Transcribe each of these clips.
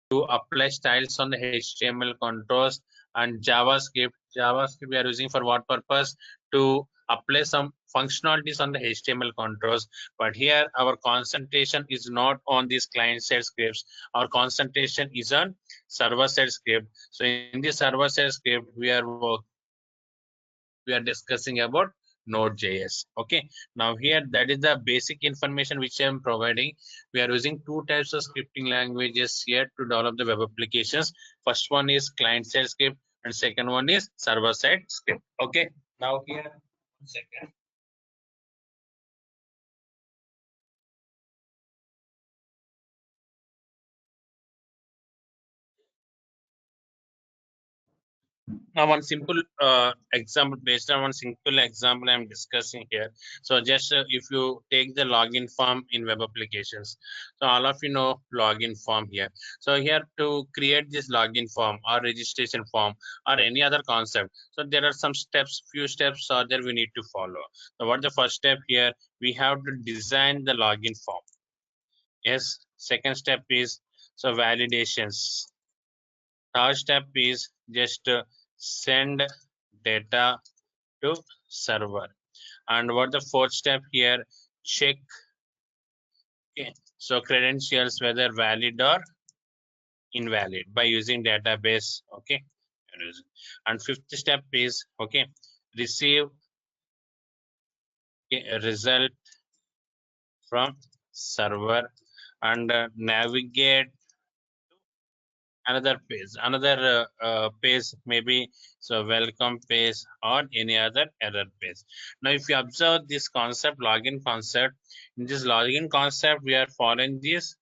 to apply styles on the HTML controls, and JavaScript. JavaScript we are using for what purpose? To apply some functionalities on the HTML controls. But here our concentration is not on these client-side scripts. Our concentration is on server-side script. So in this server-side script, we are discussing about node.js. Okay, now here that is the basic information which I am providing. We are using two types of scripting languages here to develop the web applications. First one is client side script and second one is server side script. Okay, now here 1 second. Now, one simple example, based on one simple example I'm discussing here. So just if you take the login form in web applications, so all of you know login form here. So here to create this login form or registration form or any other concept, so there are some steps, few steps are there we need to follow. So what the first step here? We have to design the login form. Yes. Second step is so validations. Third step is just send data to server. And what the fourth step here? Check. Okay, so credentials whether valid or invalid by using database. Okay, and fifth step is okay, receive a result from server and navigate another page, maybe so welcome page or any other error page. Now if you observe this concept, login concept, in this login concept we are following these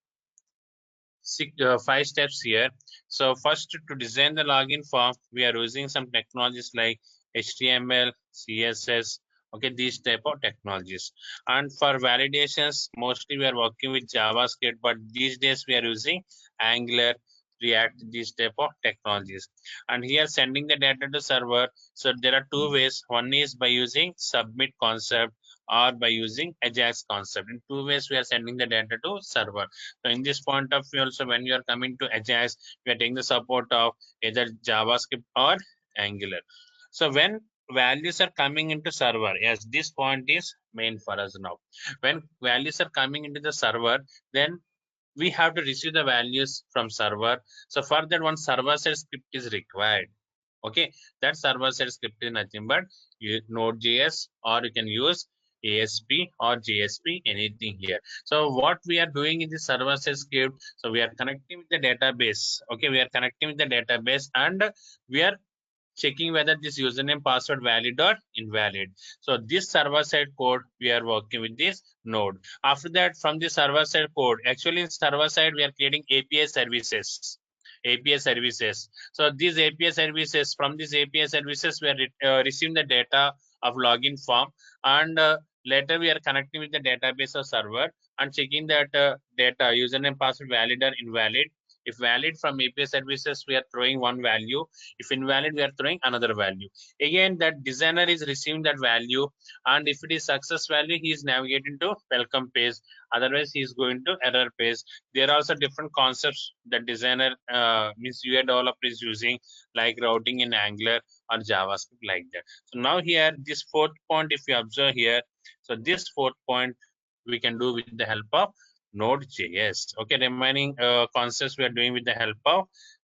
5 steps here. So first, to design the login form, we are using some technologies like HTML, CSS, okay, these type of technologies. And for validations, mostly we are working with JavaScript, but these days we are using Angular, React, these type of technologies. And here sending the data to server, so there are two ways. One is by using submit concept or by using AJAX concept. In two ways we are sending the data to server. So in this point of view also, when you are coming to AJAX, we are taking the support of either JavaScript or Angular. So when values are coming into server, yes, this point is main for us now. When values are coming into the server, then we have to receive the values from server. So for that, one server side script is required. Okay, that server side script is nothing but node.js, or you can use ASP or JSP, anything here. So what we are doing in the server side script, so we are connecting with the database. Okay, we are connecting with the database and we are checking whether this username password valid or invalid. So this server side code we are working with this node. After that, from the server side code, actually in server side we are creating API services. API services. So these API services, from these API services we are receiving the data of login form, and later we are connecting with the database or server and checking that data username password valid or invalid. If valid, from API services we are throwing one value. If invalid, we are throwing another value. Again, that designer is receiving that value, and if it is success value, he is navigating to welcome page. Otherwise, he is going to error page. There are also different concepts that designer means UI developer is using, like routing in Angular or JavaScript, like that. So now here, this fourth point, if you observe here, so this fourth point we can do with the help of node.js. Okay, remaining concepts we are doing with the help of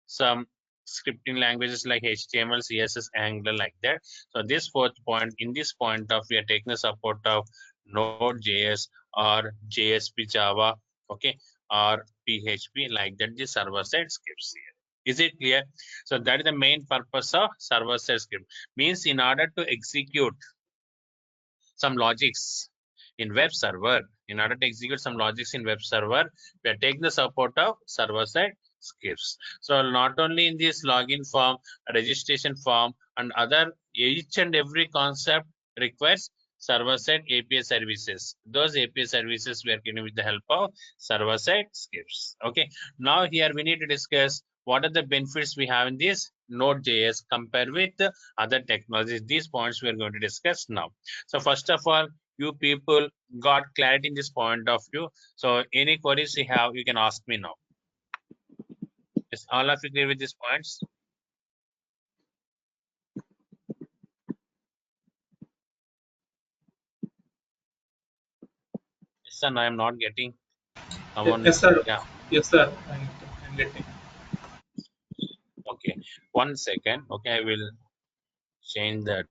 some scripting languages like HTML, CSS, Angular, like that. So this fourth point, in this point of, we are taking the support of node.js or JSP Java, okay, or PHP, like that, the server side scripts here. Is it clear? So that is the main purpose of server side script. Means in order to execute some logics in web server, in order to execute some logics in web server, we are taking the support of server side scripts. So not only in this login form, registration form, and other, each and every concept requires server side API services. Those API services we are getting with the help of server side scripts. Okay, now here we need to discuss what are the benefits we have in this node.js compared with other technologies. These points we are going to discuss now. So first of all, you people got clarity in this point of view. So any queries you have, you can ask me now. Is all of you clear with these points? Yes, sir. I am not getting someone. Yes, sir. Yeah. Yes, sir. I'm getting. Okay. 1 second. Okay, I will change that.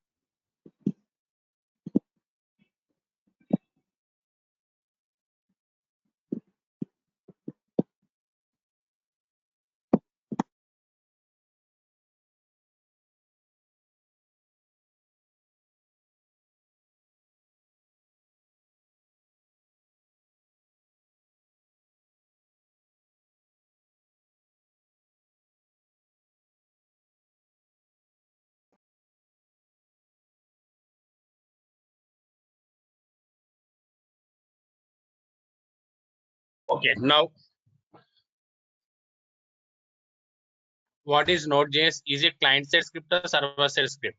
Okay. Now, what is Node.js? Is it client-side script or server-side script?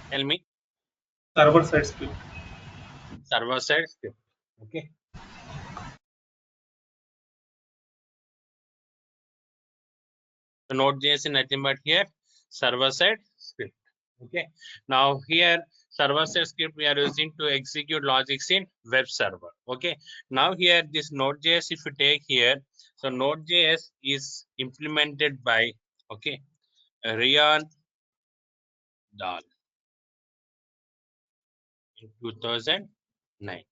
Tell me. Server side script. Server-side script. Okay. So Node.js is nothing but here server-side script. Okay. Now here server-side script we are using to execute logics in web server. Okay. Now here this Node.js, if you take here, so Node.js is implemented by Ryan Dahl in 2009.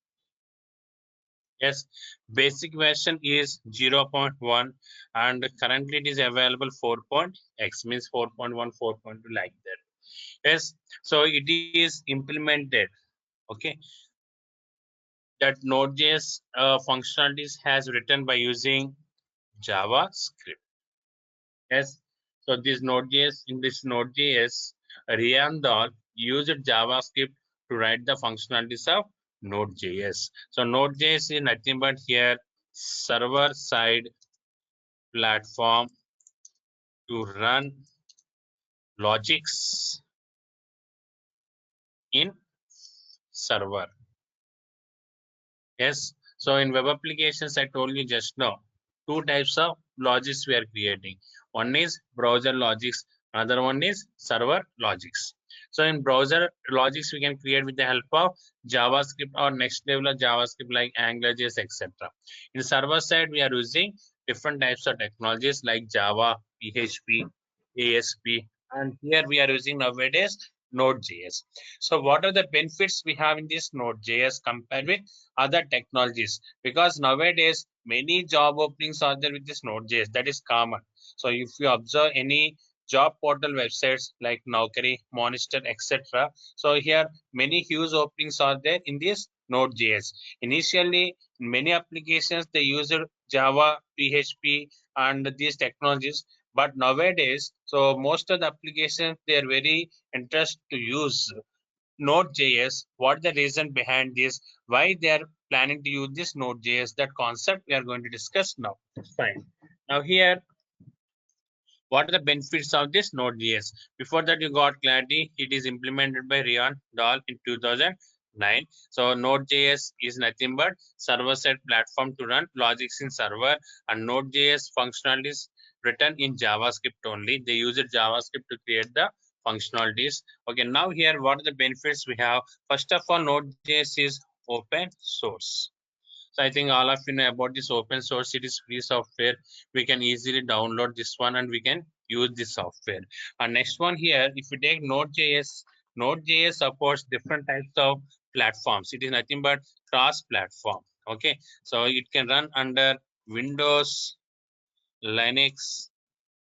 Yes, basic version is 0.1 and currently it is available 4.x means 4.1, 4.2 like that. Yes, so it is implemented. Okay, that Node.js functionalities has written by using JavaScript. Yes, so this Node.js in this Node.js, Ryan used JavaScript to write the functionalities of Node.js. So Node.js is nothing but here server side platform to run logics in server. Yes. So in web applications, I told you just now, two types of logics we are creating. One is browser logics, another one is server logics. So in browser logics, we can create with the help of JavaScript or next level of JavaScript like AngularJs, etc. In server side, we are using different types of technologies like Java, PHP, ASP, and here we are using nowadays Node.js. So what are the benefits we have in this Node.js compared with other technologies? Because nowadays many job openings are there with this Node.js. That is common. So if you observe any job portal websites like Naukri, Monster, etc. So here many huge openings are there in this Node.js. Initially, many applications they used Java, PHP, and these technologies. But nowadays, so most of the applications they are very interested to use Node.js. What the reason behind this? Why they are planning to use this Node.js? That concept we are going to discuss now. Fine. Now here, what are the benefits of this Node.js? Before that, you got clarity. It is implemented by Ryan Dahl in 2009. So Node.js is nothing but server-side platform to run logics in server, and Node.js functionalities written in JavaScript only. They use JavaScript to create the functionalities. Okay, now here, what are the benefits we have? First of all, Node.js is open source. So I think all of you know about this open source. It is free software. We can easily download this one and we can use this software. And next one here, if you take Node.js, Node.js supports different types of platforms. It is nothing but cross-platform. Okay, so it can run under Windows, Linux,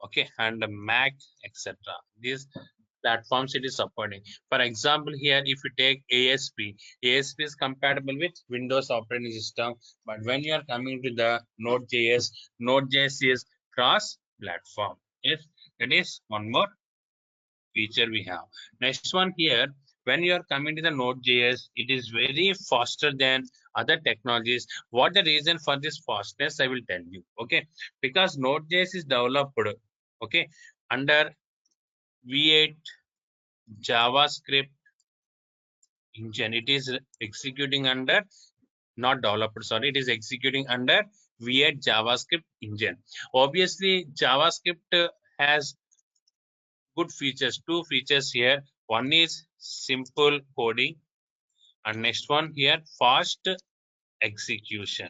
okay, and Mac, etc. These platforms it is supporting. For example, here if you take ASP is compatible with Windows operating system. But when you are coming to the Node.js is cross-platform. Yes, that is one more feature we have. Next one here, when you are coming to the Node.js, it is very faster than other technologies. What the reason for this fastness? I will tell you. Okay, because Node.js is developed okay under V8 JavaScript engine. It is executing under not developed, sorry, it is executing under V8 JavaScript engine. Obviously, JavaScript has good features, two features here. One is simple coding, and next one here, fast execution.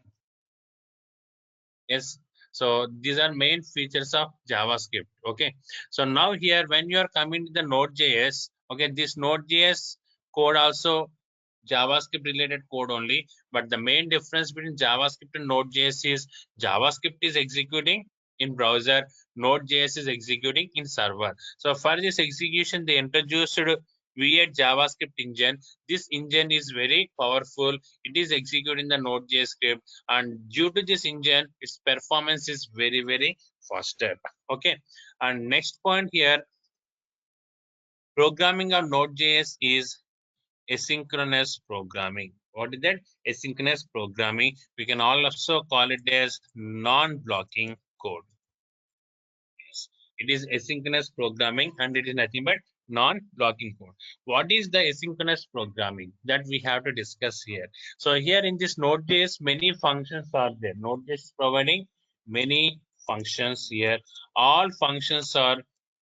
Yes, so these are main features of JavaScript. Okay, so now here when you are coming to the node.js, okay, this node.js code also JavaScript related code only, but the main difference between JavaScript and node.js is JavaScript is executing in browser, node.js is executing in server. So for this execution, they introduced V8 JavaScript engine. This engine is very powerful. It is executing the node.js script, and due to this engine, its performance is very faster. Okay, and next point here, programming on node.js is asynchronous programming. What is that? Asynchronous programming. We can also call it as non-blocking code. Yes. It is asynchronous programming and it is nothing but non-blocking code. What is the asynchronous programming that we have to discuss here? So here in this Node.js, many functions are there. Node.js is providing many functions here. All functions are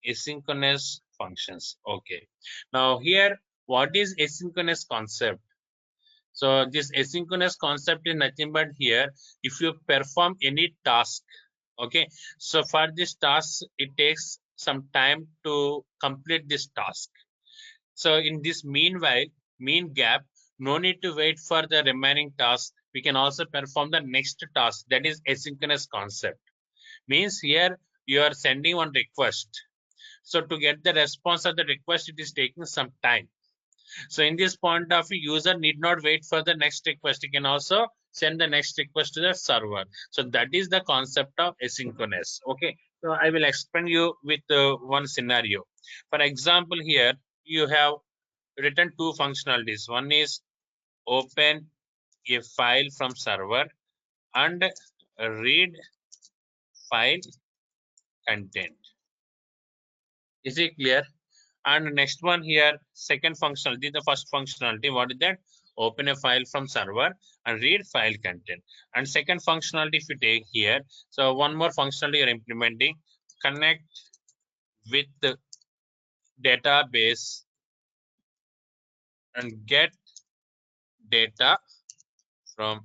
asynchronous functions. Okay. Now here, what is asynchronous concept? So this asynchronous concept is nothing but here, if you perform any task, okay, so for this task, it takes some time to complete this task. So in this mean gap, no need to wait for the remaining task. We can also perform the next task. That is asynchronous concept. Means here you are sending one request. So to get the response of the request, it is taking some time. So in this point of view, user need not wait for the next request. You can also send the next request to the server. So that is the concept of asynchronous. Okay. So I will explain you with one scenario. For example, here you have written two functionalities. One is open a file from server and read file content. Is it clear? And next one here, second functionality, the first functionality, what is that? Open a file from server and read file content. And second functionality, if you take here, so one more functionality you're implementing, connect with the database and get data from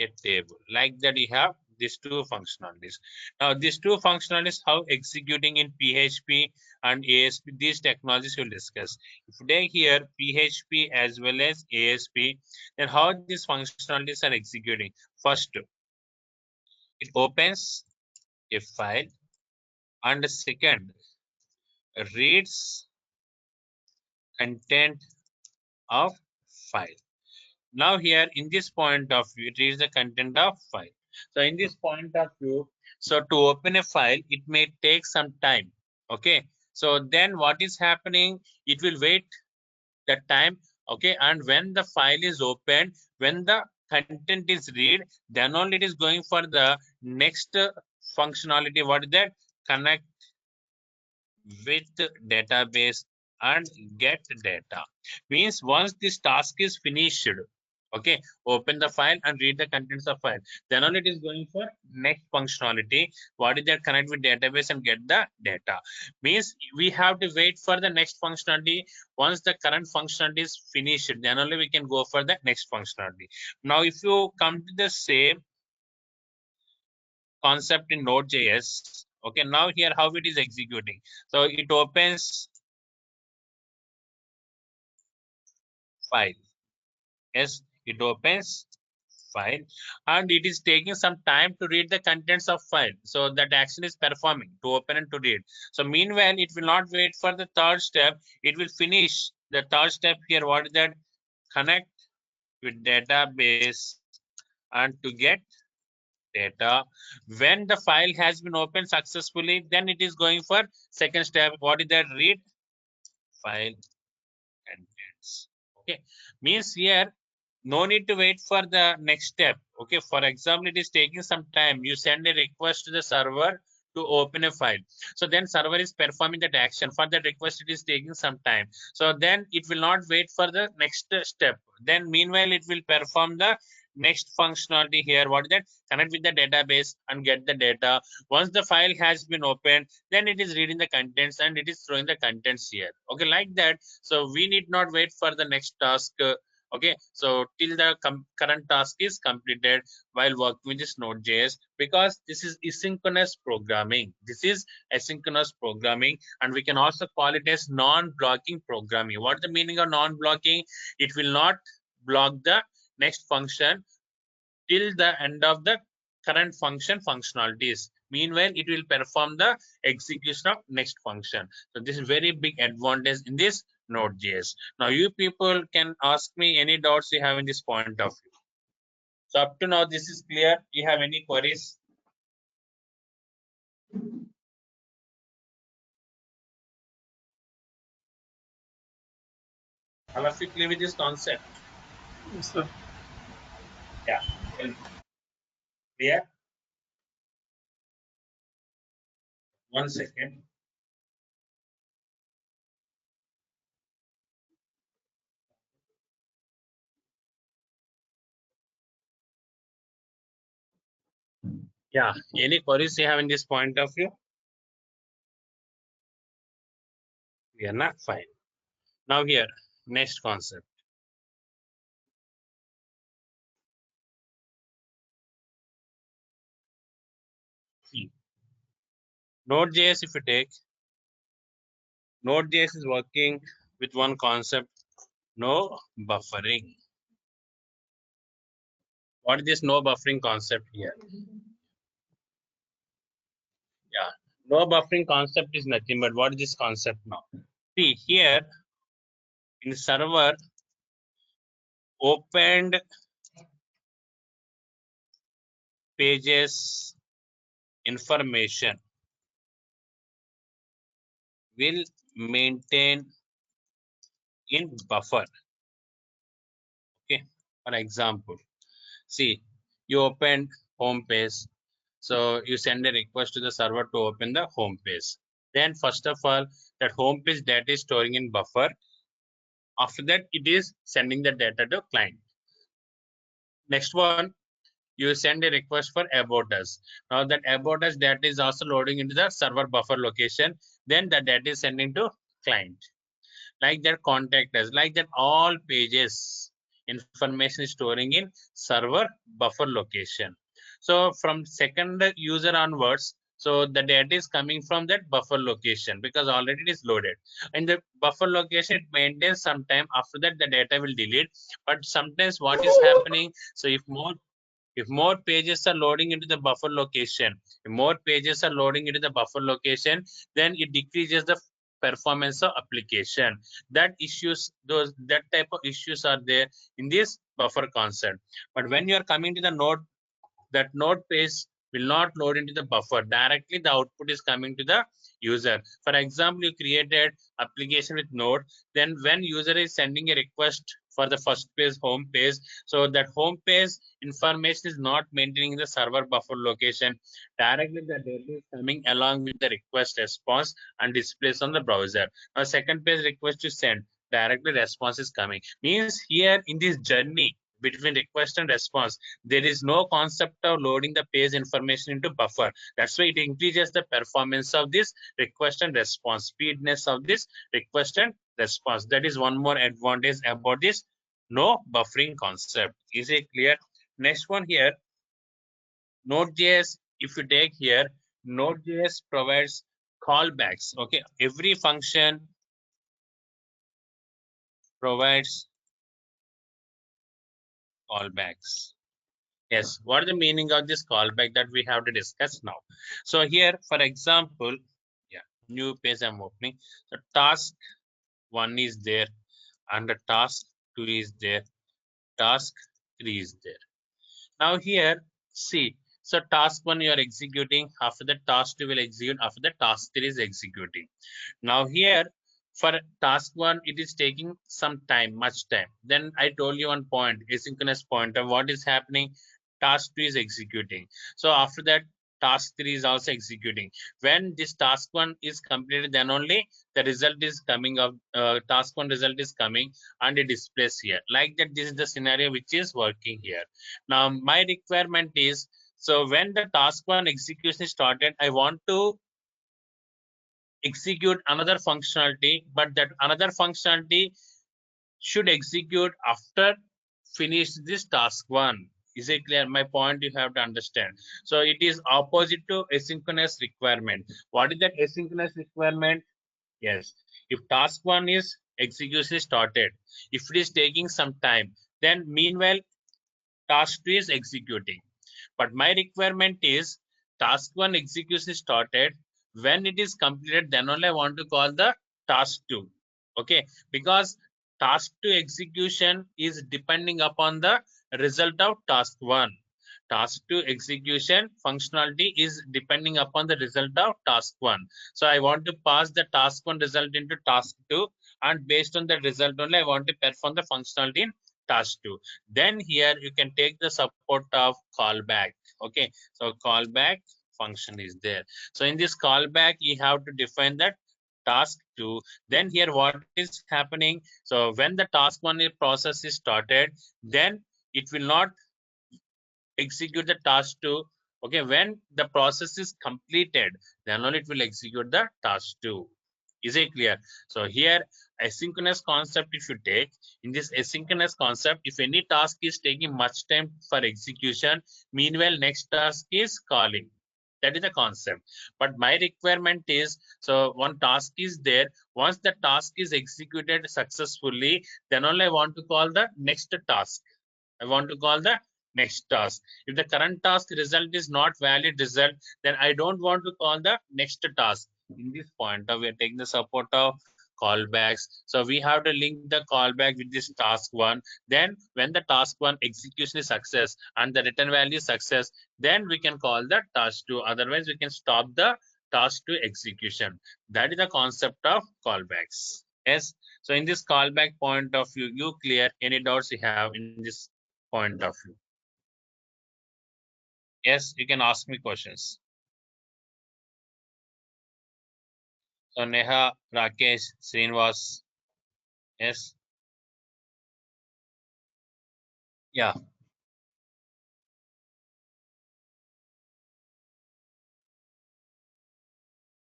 a table. Like that, you have these two functionalities. Now, these two functionalities, how executing in PHP and ASP, these technologies we'll discuss. If they here PHP as well as ASP, then how these functionalities are executing. First, it opens a file, and second, reads content of file. Now here in this point of view, it is the content of file. So in this point of view, so to open a file, it may take some time. Okay. So then what is happening? It will wait the time. Okay. And when the file is opened, when the content is read, then only it is going for the next functionality. What is that? Connect with database and get data. Means once this task is finished, okay, open the file and read the contents of file, then only it is going for next functionality. What is that? Connect with database and get the data. Means we have to wait for the next functionality. Once the current functionality is finished, then only we can go for the next functionality. Now if you come to the same concept in node.js, okay, now here how it is executing. So it opens file. Yes, it opens file and it is taking some time to read the contents of file. So that action is performing to open and to read. So meanwhile, it will not wait for the third step. It will finish the third step here. What is that? Connect with database and to get data. When the file has been opened successfully, then it is going for second step. What is that? Read file contents. Okay, means here no need to wait for the next step. Okay, for example, it is taking some time. You send a request to the server to open a file. So then server is performing that action. For that request, it is taking some time. So then it will not wait for the next step. Then meanwhile, it will perform the Next functionality here, what is that? Connect with the database and get the data. Once the file has been opened, then it is reading the contents and it is throwing the contents here. Okay, like that. So we need not wait for the next task. Okay, so till the current task is completed while working with this node.js, because this is asynchronous programming. This is asynchronous programming, and we can also call it as non-blocking programming. What is the meaning of non-blocking? It will not block the next function till the end of the current function functionalities. Meanwhile, it will perform the execution of next function. So this is very big advantage in this node.js. Now you people can ask me any doubts you have in this point of view. So up to now, this is clear. You have any queries? All of you clear with this concept? Yes, sir. Yeah. Clear? One second. Yeah. Any queries you have in this point of view? We are not fine. Now here, next concept. Node.js, if you take, Node.js is working with one concept, no buffering. What is this no buffering concept here? Yeah, no buffering concept is nothing but what is this concept now? See here in server opened pages information will maintain in buffer. Okay, for example, see you opened home page, so you send a request to the server to open the home page. Then first of all, that home page data is storing in buffer. After that, it is sending the data to client. Next one, you send a request for about us. Now that about us data is also loading into the server buffer location. Then the data is sending to client. Like that, contact us. Like that, all pages information is storing in server buffer location. So from second user onwards, so the data is coming from that buffer location because already it is loaded. And the buffer location it maintains some time. After that, the data will delete. But sometimes what is happening? So if more pages are loading into the buffer location, if more pages are loading into the buffer location, then it decreases the performance of application. That type of issues are there in this buffer concept. But when you are coming to the node, that node page will not load into the buffer. Directly the output is coming to the user. For example, you created application with node, then when user is sending a request for the first page home page, so that home page information is not maintaining the server buffer location. Directly the data is coming along with the request response and displays on the browser. Now second page request to send, directly response is coming. Means here in this journey between request and response, there is no concept of loading the page information into buffer. That's why it increases the performance of this request and response, speedness of this request and response. That is one more advantage about this no buffering concept. Is it clear? Next one here, Node.js, if you take here, Node.js provides callbacks. Okay, every function provides callbacks. Yes, what is the meaning of this callback that we have to discuss now? So here, for example, yeah, new page I'm opening. So task 1 is there, and the task 2 is there, task 3 is there. Now here, see, so task 1 you are executing, after the task 2 will execute, after the task 3 is executing. Now here, for task 1, it is taking some time, much time. Then I told you one point, asynchronous pointer, what is happening? Task 2 is executing. So after that, task 3 is also executing. When this task 1 is completed, then only the result is coming of task 1 result is coming and it displays here. Like that, this is the scenario which is working here. Now my requirement is, so when the task 1 execution is started, I want to execute another functionality, but that another functionality should execute after finish this task 1. Is it clear? My point you have to understand. So it is opposite to asynchronous requirement. What is that asynchronous requirement? Yes, if task 1 is execution started, if it is taking some time, then meanwhile task 2 is executing. But my requirement is task 1 execution started. When it is completed, then only I want to call the task 2. Okay, because task 2 execution is depending upon the result of task 1. Task 2 execution functionality is depending upon the result of task 1. So I want to pass the task 1 result into task 2, and based on the result only I want to perform the functionality in task 2. Then here you can take the support of callback. Okay, so callback function is there. So in this callback you have to define that task 2. Then here what is happening, so when the task 1 process is started, then it will not execute the task 2. Okay, when the process is completed, then only it will execute the task 2. Is it clear? So here asynchronous concept, if you take in this asynchronous concept, if any task is taking much time for execution, meanwhile next task is calling. That is the concept. But my requirement is, so one task is there, once the task is executed successfully, then only I want to call the next task. I want to call the next task. If the current task result is not valid result, then I don't want to call the next task. In this point, we are taking the support of callbacks. So we have to link the callback with this task 1. Then when the task 1 execution is success and the return value is success, then we can call the task 2. Otherwise, we can stop the task 2 execution. That is the concept of callbacks. Yes. So in this callback point of view, you clear any doubts you have in this point of view? Yes, you can ask me questions. So Neha, Rakesh, Srinivas. Yes. Yeah.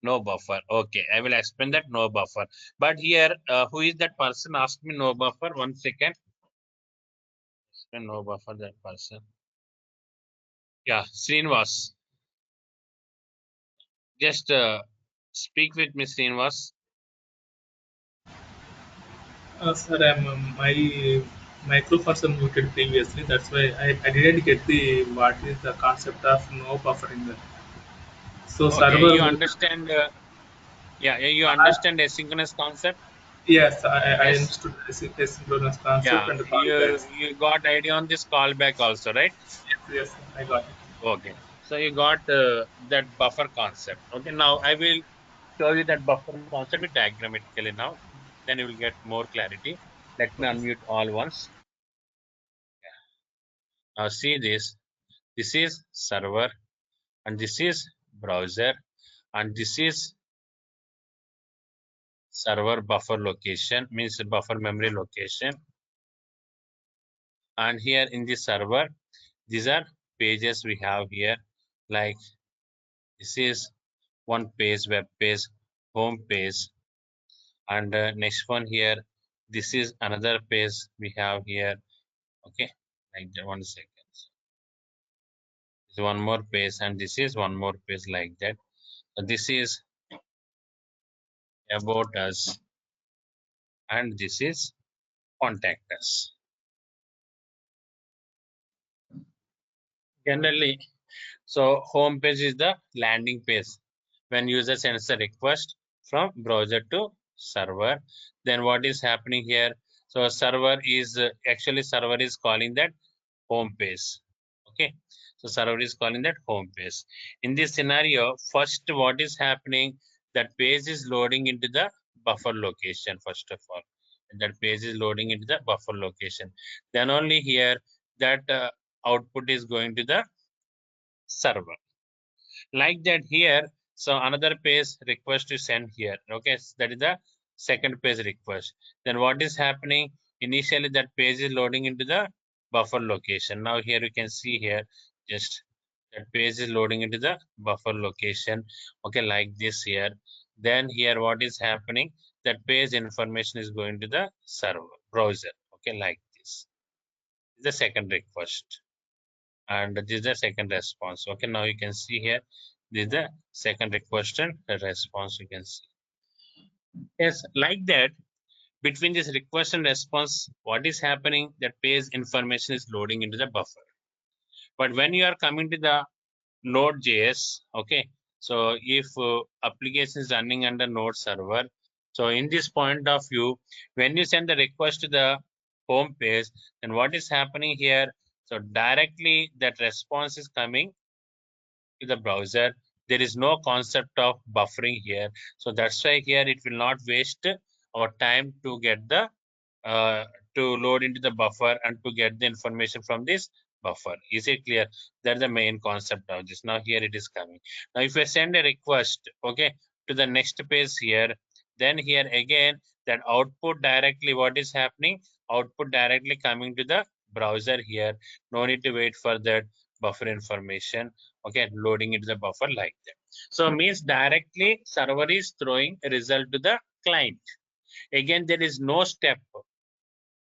No buffer. Okay, I will explain that no buffer. But here, who is that person? Ask me no buffer. 1 second. Explain no buffer, that person. Yeah, Srinivas. Just speak with me, Srinivas. Sir, my microphones are muted previously. That's why I didn't get the what is the concept of no buffering there. So Okay, server you will. understand. Yeah, you I, understand asynchronous concept. yes, I Yes. understood the asynchronous concept Yeah, and the you callbacks. you got idea on this callback also, right? Yes, yes, I got it. Okay, so you got that buffer concept. Okay, now I will show you that buffer concept diagrammatically now. Then you will get more clarity. Let me Okay, sir. unmute all once. Now see this. This is server and this is browser and this is server buffer location, means buffer memory location. And here in the server, these are pages we have here. Like this is one page, web page, home page, and next one here, this is another page we have here. Okay, like that. 1 second. This is one more page and this is one more page, like that. So this is about us and this is contact us. Generally, so home page is the landing page when user sends a request from browser to server. Then what is happening here, so server is actually server is calling that home page. Okay, so server is calling that home page. In this scenario, first what is happening, that page is loading into the buffer location. First of all, that page is loading into the buffer location, then only here that output is going to the server. Like that here, so another page request to send here. Okay, so that is the second page request. Then what is happening? Initially that page is loading into the buffer location. Now here you can see here, just that page is loading into the buffer location. Okay, like this here. Then here what is happening? That page information is going to the server browser. Okay, like this. The second request, and this is the second response. Okay, now you can see here, this is the second request and the response you can see. Yes, like that, between this request and response, what is happening? That page information is loading into the buffer. But when you are coming to the node.js, okay, so if application is running under node server, so in this point of view, when you send the request to the home page, then what is happening here? So directly that response is coming to the browser. There is no concept of buffering here. So that's why here it will not waste our time to get the uh, to load into the buffer and to get the information from this buffer. Is it clear? That's the main concept of this. Now here it is coming. Now if I send a request, okay, to the next page here, then here again that output directly what is happening? Output directly coming to the browser here. No need to wait for that buffer information. Okay, loading into the buffer like that. So means directly server is throwing a result to the client. Again, there is no step.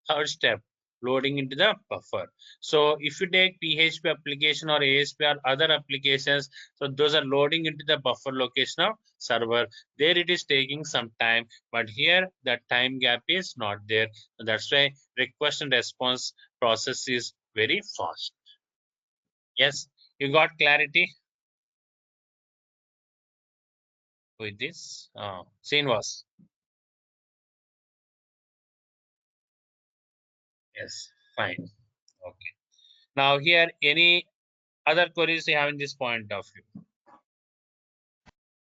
Third step, loading into the buffer. So if you take PHP application or ASP or other applications, so those are loading into the buffer location of server. There it is taking some time, but here the time gap is not there. So that's why request and response process is very fast. Yes, you got clarity with this? Srinivas. Yes, fine. Okay. Now here, any other queries you have in this point of view?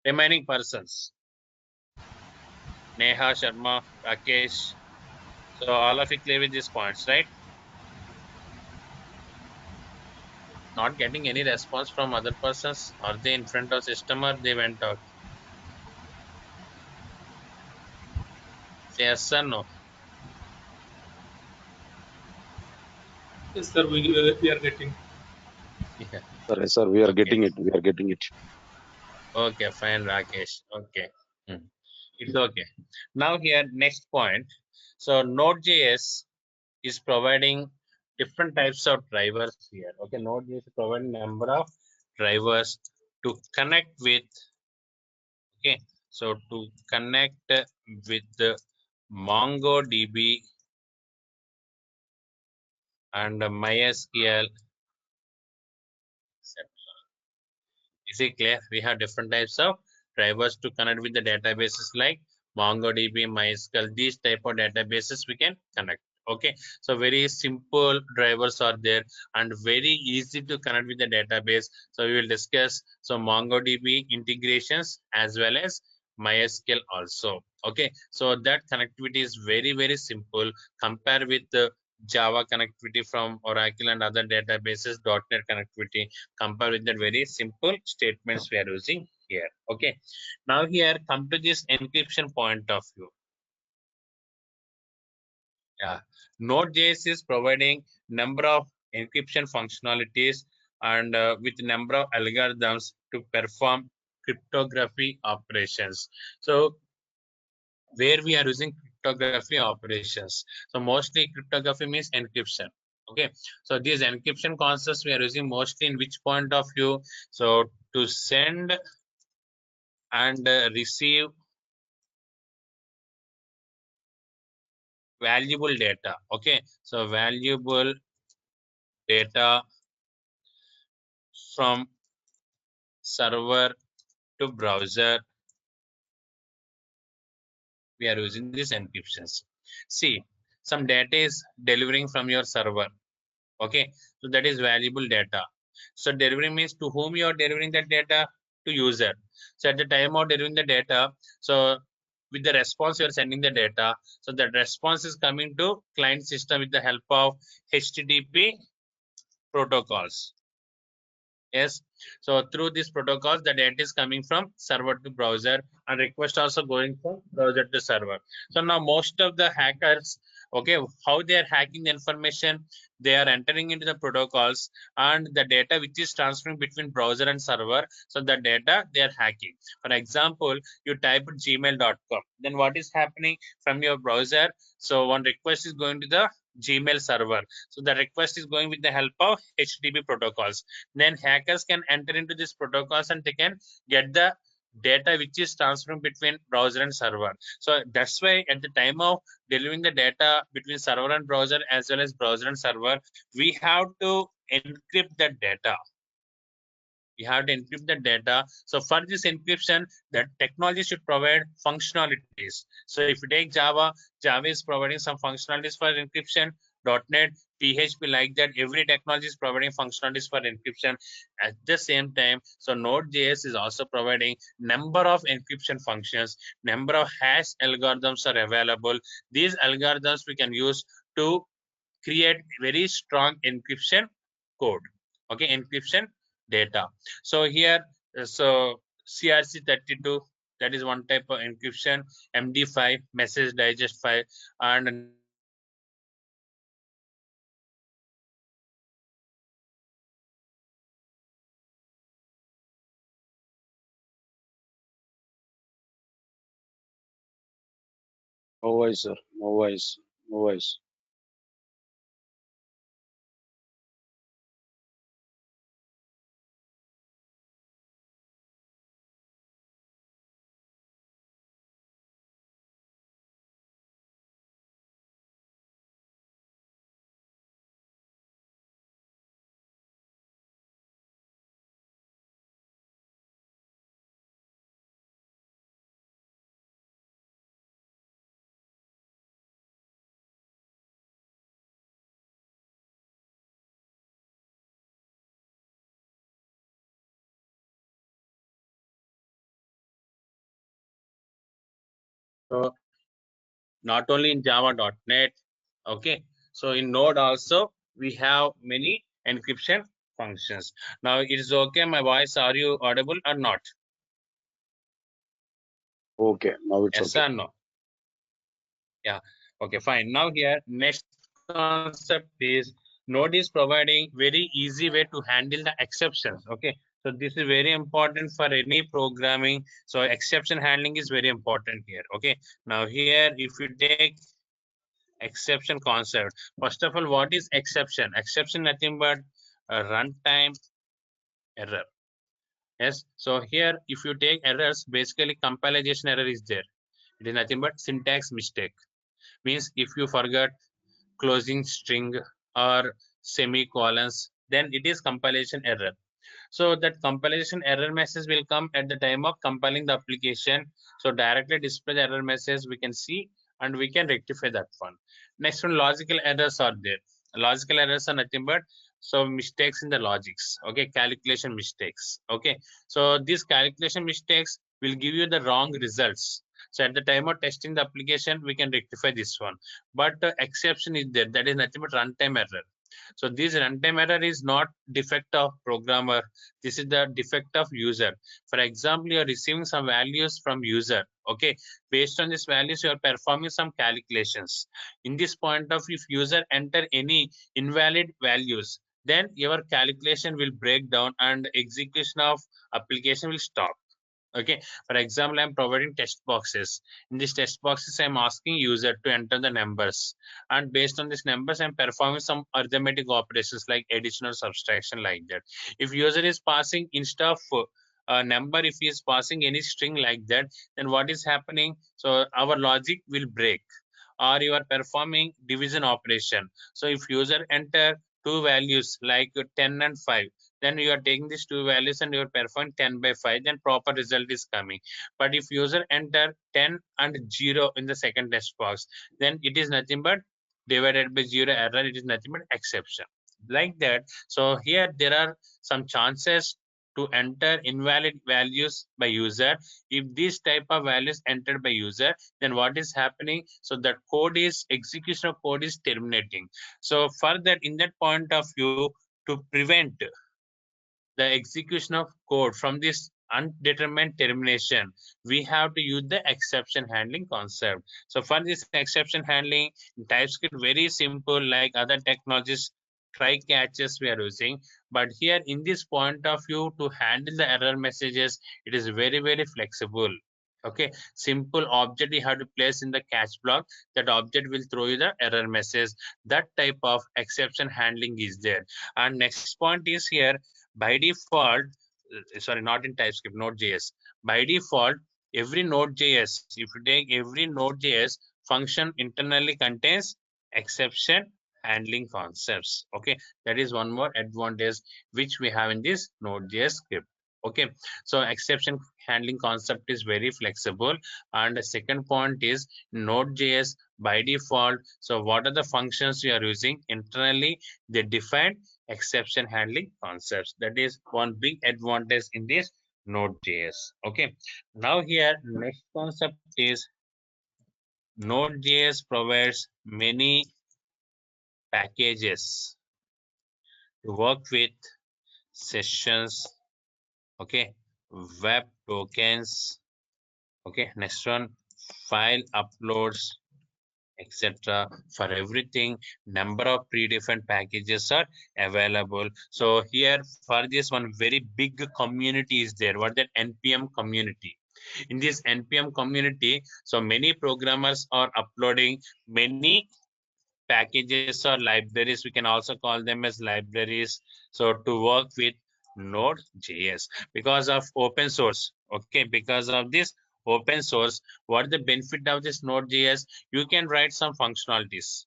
Remaining persons, Neha, Sharma, Rakesh. So all of you clear with these points, right? Not getting any response from other persons. Are they in front of system or they went out? Say yes or no. Yes, sir, we are getting. Yeah. Sir, we are Okay. getting it. We are getting it. Okay, fine, Rakesh. Okay. Hmm. It's okay. Now here, next point. So nodejs is providing different types of drivers here. Okay, nodejs is providing number of drivers to connect with. Okay, so to connect with the MongoDB and MySQL, etc. Is it clear? We have different types of drivers to connect with the databases like MongoDB, MySQL. These type of databases we can connect. Okay, so very simple drivers are there and very easy to connect with the database. So we will discuss some MongoDB integrations as well as MySQL also. Okay, so that connectivity is very simple compared with the Java connectivity from Oracle and other databases, .NET connectivity, compare with the very simple statements we are using here. Okay, now here come to this encryption point of view. Yeah, nodejs is providing number of encryption functionalities and with number of algorithms to perform cryptography operations. So where we are using cryptography operations, so mostly cryptography means encryption. Okay, so these encryption concepts we are using mostly in which point of view? So to send and receive valuable data. Okay, so valuable data from server to browser, we are using these encryptions. See, some data is delivering from your server. Okay, so that is valuable data. So delivering means to whom you are delivering that data? To user. So at the time of delivering the data, so with the response you are sending the data, so that response is coming to client system with the help of HTTP protocols. Yes, So through these protocols, the data is coming from server to browser, and request also going from browser to server. So now most of the hackers, okay, how they are hacking the information, they are entering into the protocols and the data which is transferring between browser and server. So the data they are hacking. For example, you type gmail.com, then what is happening from your browser? So one request is going to the Gmail server. So the request is going with the help of HTTP protocols. Then hackers can enter into these protocols and they can get the data which is transferring between browser and server. So that's why at the time of delivering the data between server and browser as well as browser and server, we have to encrypt the data. We have to encrypt the data. So for this encryption, the technology should provide functionalities. So if you take Java, Java is providing some functionalities for encryption. .NET, PHP, like that, every technology is providing functionalities for encryption. At the same time, so node.js is also providing number of encryption functions, number of hash algorithms are available. These algorithms we can use to create very strong encryption code, okay, encryption data. So here, so CRC32, that is one type of encryption. MD5, message digest file, and No voice, sir. No voice. No voice. so not only in Java.NET, okay. So in Node also we have many encryption functions. Now it is okay, my voice, are you audible or not? Okay, now it's Yes okay. or no? Yeah. Okay, fine. Now here, next concept is Node is providing very easy way to handle the exceptions. Okay. So this is very important for any programming. So exception handling is very important here. Okay. Now here, if you take exception concept, first of all, what is exception? Exception nothing but a runtime error. Yes. So here, if you take errors, basically compilation error is there. It is nothing but syntax mistake. Means if you forget closing string or semicolons, then it is compilation error. So that compilation error message will come at the time of compiling the application. So directly display the error message we can see and we can rectify that one. Next one, logical errors are there. Logical errors are nothing but so mistakes in the logics, okay, calculation mistakes, okay. So these calculation mistakes will give you the wrong results. So at the time of testing the application, we can rectify this one. But the exception is there, that is nothing but runtime error. So this runtime error is not defect of programmer. This is the defect of user. For example, you are receiving some values from user. Okay, based on these values, you are performing some calculations. In this point of, if user enter any invalid values, then your calculation will break down and execution of application will stop. Okay, for example, I'm providing test boxes. In these test boxes, I'm asking user to enter the numbers, and based on these numbers, I'm performing some arithmetic operations like addition or subtraction, like that. If user is passing instead of a number, if he is passing any string like that, then what is happening? So our logic will break. Or you are performing division operation. So if user enter two values like 10 and 5, then you are taking these two values and you are performing 10 by 5, then proper result is coming. But if user enter 10 and 0 in the second test box, then it is nothing but divided by 0 error, it is nothing but exception, like that. So here there are some chances to enter invalid values by user. If this type of values entered by user, then what is happening? So that code is execution of code is terminating. So for that, in that point of view, to prevent the execution of code from this undetermined termination, we have to use the exception handling concept. So for this exception handling, TypeScript very simple like other technologies, try catches we are using. But here in this point of view, to handle the error messages, it is very flexible. Okay, simple object you have to place in the catch block. That object will throw you the error message. That type of exception handling is there. And next point is here, by default, sorry, not in TypeScript, node.js. By default, every node.js, if you take every node.js function internally contains exception handling concepts. Okay, that is one more advantage which we have in this node.js script. Okay, so exception handling concept is very flexible. And the second point is node.js by default. So what are the functions you are using internally? They define exception handling concepts. That is one big advantage in this node.js. Okay, now here next concept is node.js provides many packages to work with sessions. Okay, web tokens. Okay, next one, file uploads, etc. For everything, number of predefined packages are available. So here for this one, very big community is there. What that npm community? In this npm community, so many programmers are uploading many packages or libraries. We can also call them as libraries. So to work with node.js because of open source. Okay, because of this open source, what the benefit of this node.js? You can write some functionalities.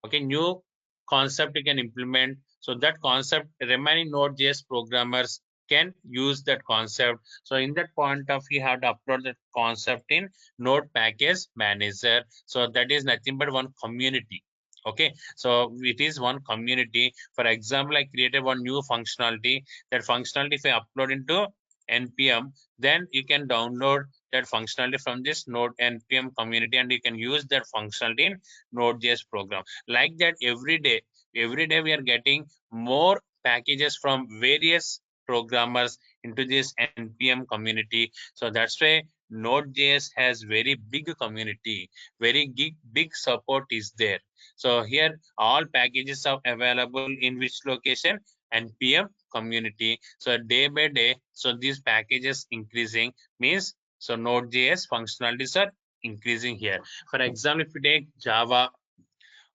Okay, new concept you can implement. So that concept, remaining node.js programmers can use that concept. So in that point of you have to upload that concept in node package manager. So that is nothing but one community. Okay, so it is one community. For example, I created one new functionality. That functionality, if I upload into npm, then you can download that functionality from this node npm community and you can use that functionality in node.js program. Like that, every day we are getting more packages from various programmers into this npm community. So that's why node.js has very big community, very big support is there. So here all packages are available in which location? npm community. So day by day, so these packages increasing means, so node.js functionalities are increasing here. For example, if you take Java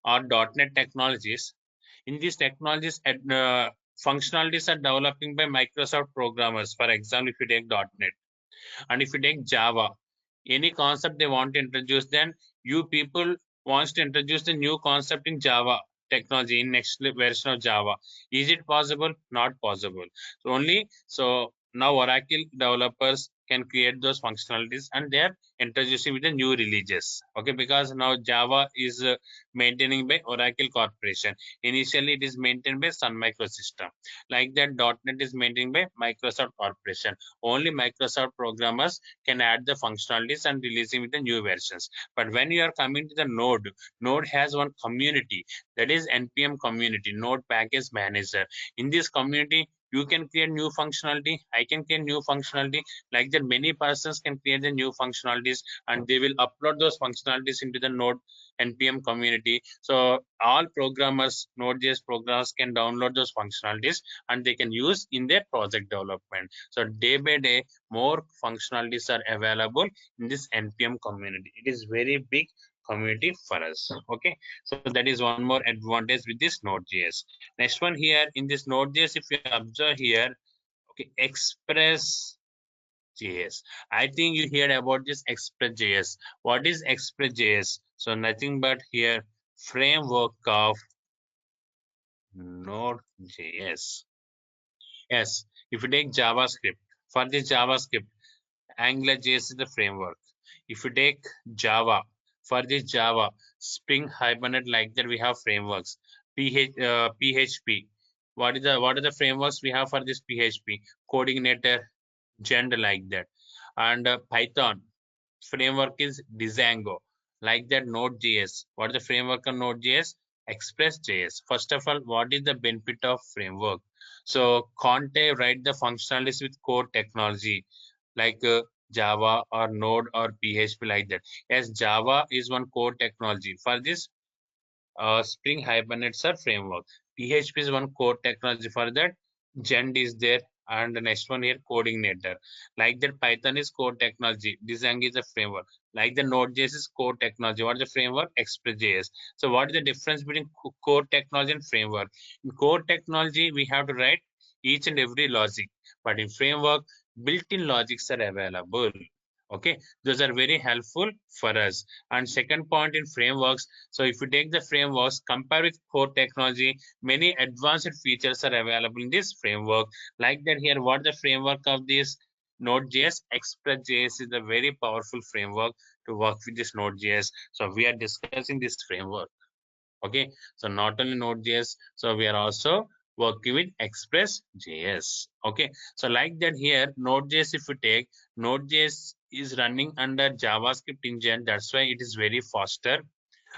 or .NET technologies, in these technologies, functionalities are developing by Microsoft programmers. For example, if you take .NET, and if you take Java, any concept they want to introduce, then you people wants to introduce the new concept in Java technology in next version of Java. Is it possible? Not possible. So only so now Oracle developers can create those functionalities and they are introducing with the new releases. Okay, because now Java is maintaining by Oracle Corporation. Initially, it is maintained by Sun Microsystem. Like that, .NET is maintained by Microsoft Corporation. Only Microsoft programmers can add the functionalities and releasing with the new versions. But when you are coming to the node has one community, that is npm community, node package manager. In this community, you can create new functionality, I can create new functionality. Like that, many persons can create the new functionalities and they will upload those functionalities into the node npm community. So all programmers, node.js programmers can download those functionalities and they can use in their project development. So day by day, more functionalities are available in this npm community. It is very big community for us. Okay, so that is one more advantage with this node.js. Next one here in this node.js, if you observe here, okay, express JS. I think you heard about this Express.js. What is Express.js? So nothing but here framework of Node.js. Yes, if you take JavaScript, for this JavaScript, AngularJS is the framework. If you take Java, for this Java, Spring Hibernate, like that we have frameworks. PHP. What are the frameworks we have for this PHP? Coordinator, Gend, like that. And Python framework is Django. Like that, Node.js. What is the framework of Node.js? Express.js. First of all, what is the benefit of framework? So Conte write the functionalities with core technology like Java or Node or PHP like that. Yes, Java is one core technology. For this, Spring Hibernates are framework. PHP is one core technology for that. Gent is there, and the next one here, coordinator. Like that, Python is core technology. Django is a framework. Like the Node.js is core technology. What is the framework? Express.js. So, what is the difference between core technology and framework? In core technology, we have to write each and every logic, but in framework, built-in logics are available. Okay, those are very helpful for us. And second point in frameworks, so if you take the frameworks, compare with core technology, many advanced features are available in this framework. Like that here, what the framework of this Node.js, Express.js is a very powerful framework to work with this Node.js. So we are discussing this framework. Okay, so not only Node.js, so we are also working with Express.js. Okay, so like that here, Node.js, if you take, Node.js is running under JavaScript engine. That's why it is very faster.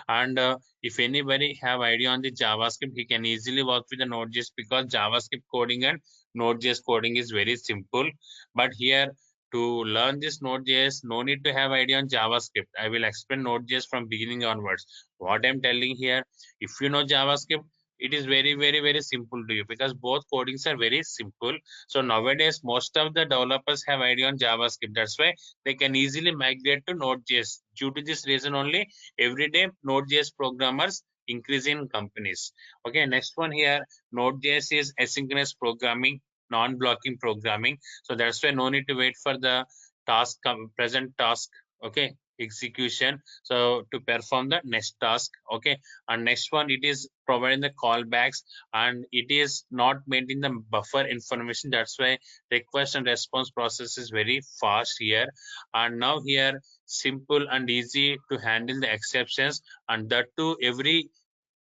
And if anybody have idea on the JavaScript, he can easily work with the Node.js because JavaScript coding and Node.js coding is very simple. But here to learn this Node.js, no need to have idea on JavaScript. I will explain Node.js from beginning onwards. What I'm telling here, if you know JavaScript, it is very simple to you because both codings are very simple. So nowadays, most of the developers have idea on JavaScript. That's why they can easily migrate to Node.js. Due to this reason only, every day Node.js programmers increase in companies. Okay, next one here, Node.js is asynchronous programming, non-blocking programming. So that's why no need to wait for the task, present task, okay, execution. So to perform the next task, okay. And next one, it is providing the callbacks, and it is not maintaining the buffer information. That's why request and response process is very fast here. And now here, simple and easy to handle the exceptions, and that too every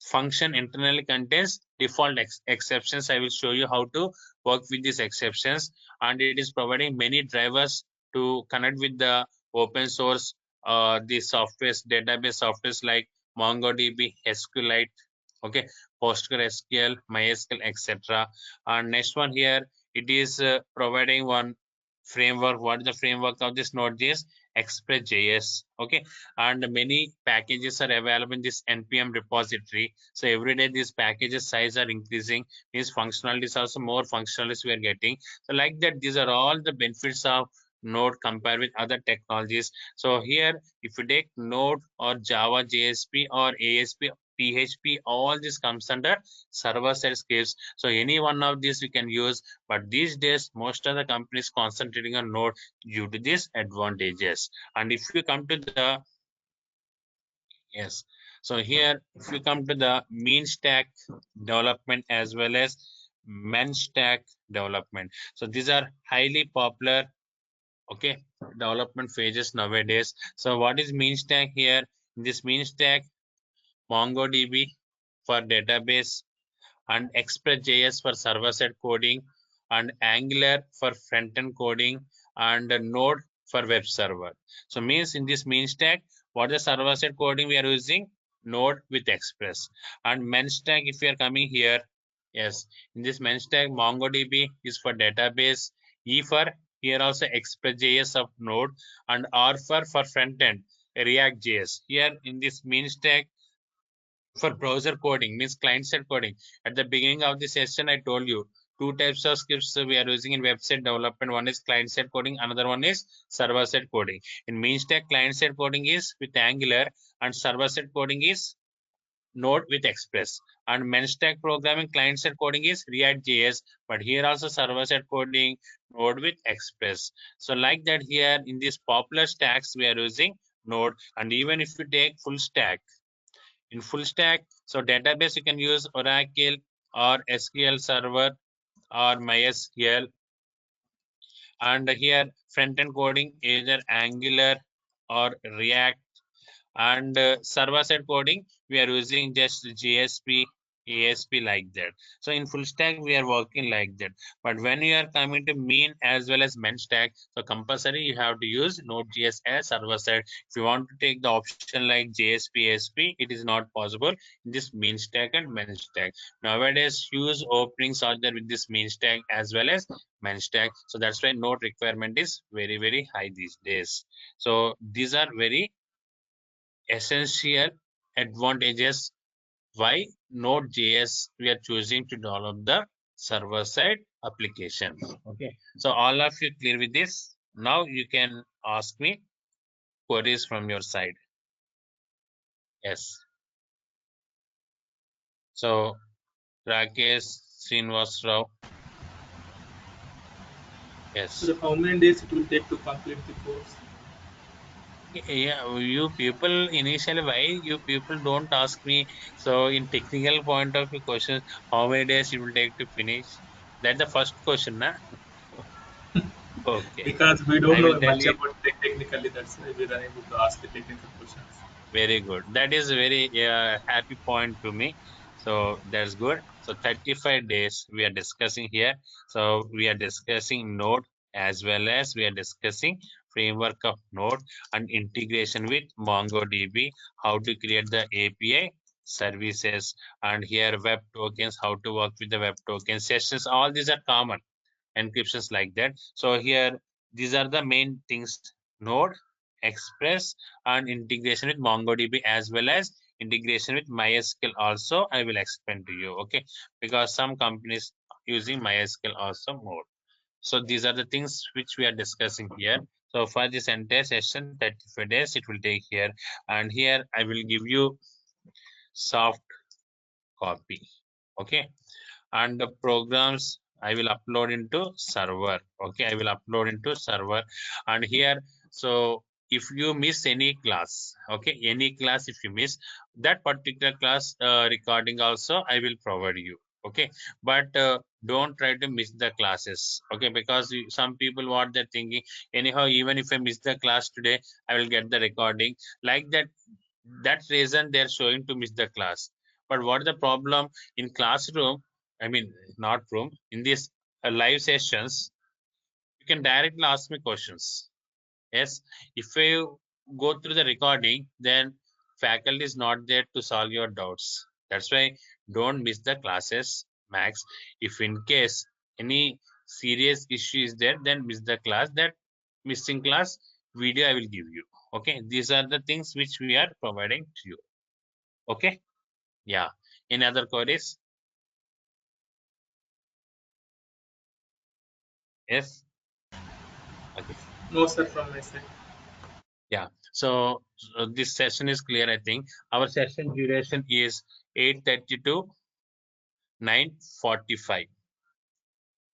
function internally contains default exceptions. I will show you how to work with these exceptions, and it is providing many drivers to connect with the open source the softwares, database softwares like mongodb, SQLite, okay, PostgreSQL, MySQL, etc. And next one here, it is providing one framework. What is the framework of this Node.js? Express.js, okay. And many packages are available in this npm repository. So every day these packages size are increasing. These functionalities also more functionalities we are getting. So like that, these are all the benefits of Node compared with other technologies. So here, if you take Node or Java, JSP or ASP, PHP, all this comes under server-side scripts. So any one of these we can use, but these days most of the companies concentrating on Node due to these advantages. And if you come to the yes, so here if you come to the mean stack development as well as men stack development, so these are highly popular, okay, development phases nowadays. So what is mean stack here? In this mean stack, MongoDB for database, and Express.js for server-side coding, and Angular for front-end coding, and Node for web server. So means in this mean stack, what the server-side coding we are using? Node with Express. And main stack, if you are coming here, yes, in this main stack, MongoDB is for database, E for here also Express.js of Node, and R for front-end, React.js. Here in this main stack, for browser coding means client side coding. At the beginning of the session, I told you two types of scripts we are using in website development. One is client side coding, another one is server side coding. In mean stack, client side coding is with Angular, and server side coding is Node with Express. And main stack programming, client side coding is React.js, but here also server side coding, Node with Express. So like that, here in these popular stacks we are using Node. And even if you take full stack, in full stack, so database you can use Oracle or SQL Server or MySQL. And here front-end coding either Angular or React. And server-side coding we are using just JSP ASP like that. So in full stack, we are working like that. But when you are coming to mean as well as men stack, so compulsory you have to use node.js as server side. If you want to take the option like JSP, ASP, it is not possible in this mean stack and men stack. Nowadays, huge openings are there with this mean stack as well as men stack. So that's why node requirement is very, very high these days. So these are very essential advantages why node.js we are choosing to develop the server side application. Okay, so all of you clear with this? Now you can ask me queries from your side. Yes. So Rakesh Srinivas Rao. Yes. So how many days it will take to complete the course? Yeah, you people initially, why you people don't ask me? So in technical point of view questions, how many days it will take to finish? That's the first question, na? Okay, Because we don't I will know tell much you. about tech technically, that's why we're unable to ask the technical questions. Very good. That is a very happy point to me. So that's good. So 35 days we are discussing here. So we are discussing Node as well as we are discussing framework of Node and integration with MongoDB, how to create the API services, and here web tokens, how to work with the web token sessions. All these are common encryptions like that. So here, these are the main things: Node, Express, and integration with MongoDB as well as integration with MySQL. Also, I will explain to you. Okay, because some companies using MySQL also more. So these are the things which we are discussing here. So for this entire session, 35 days it will take here, and here I will give you soft copy. Okay, and the programs I will upload into server. Okay, I will upload into server, and here, so if you miss any class, okay, any class, if you miss that particular class recording also, I will provide you. Okay, but don't try to miss the classes. Okay, because some people what they're thinking, anyhow, even if I miss the class today, I will get the recording like that. That reason they're showing to miss the class. But what the problem in classroom, I mean, not room, in these live sessions, you can directly ask me questions. Yes, if you go through the recording, then faculty is not there to solve your doubts. That's why don't miss the classes, Max. If in case any serious issue is there, then miss the class. That missing class video I will give you. Okay, these are the things which we are providing to you. Okay, yeah. Any other queries? Yes. Okay. No, sir, from my side. Yeah. So this session is clear, I think. Our session duration is 8:30 to 9:45.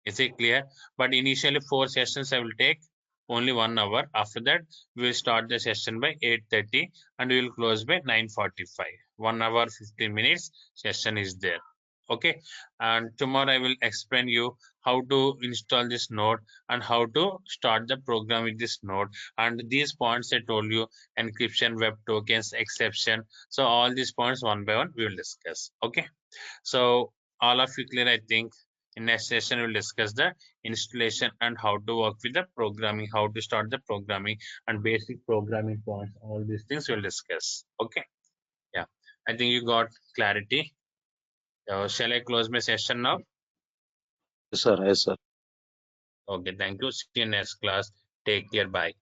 Is it clear? But initially 4 sessions I will take only 1 hour. After that, we will start the session by 8:30 and we will close by 9:45. 1 hour 15 minutes session is there. Okay. And tomorrow I will explain you how to install this node and how to start the program with this node. And these points I told you: encryption, web tokens, exception. So all these points one by one we will discuss. Okay. So all of you clear, I think. In next session, we'll discuss the installation and how to work with the programming, how to start the programming and basic programming points. All these things we'll discuss. Okay. Yeah. I think you got clarity. Shall I close my session now? Yes, sir. Yes, sir. Okay. Thank you. See you next class. Take care. Bye.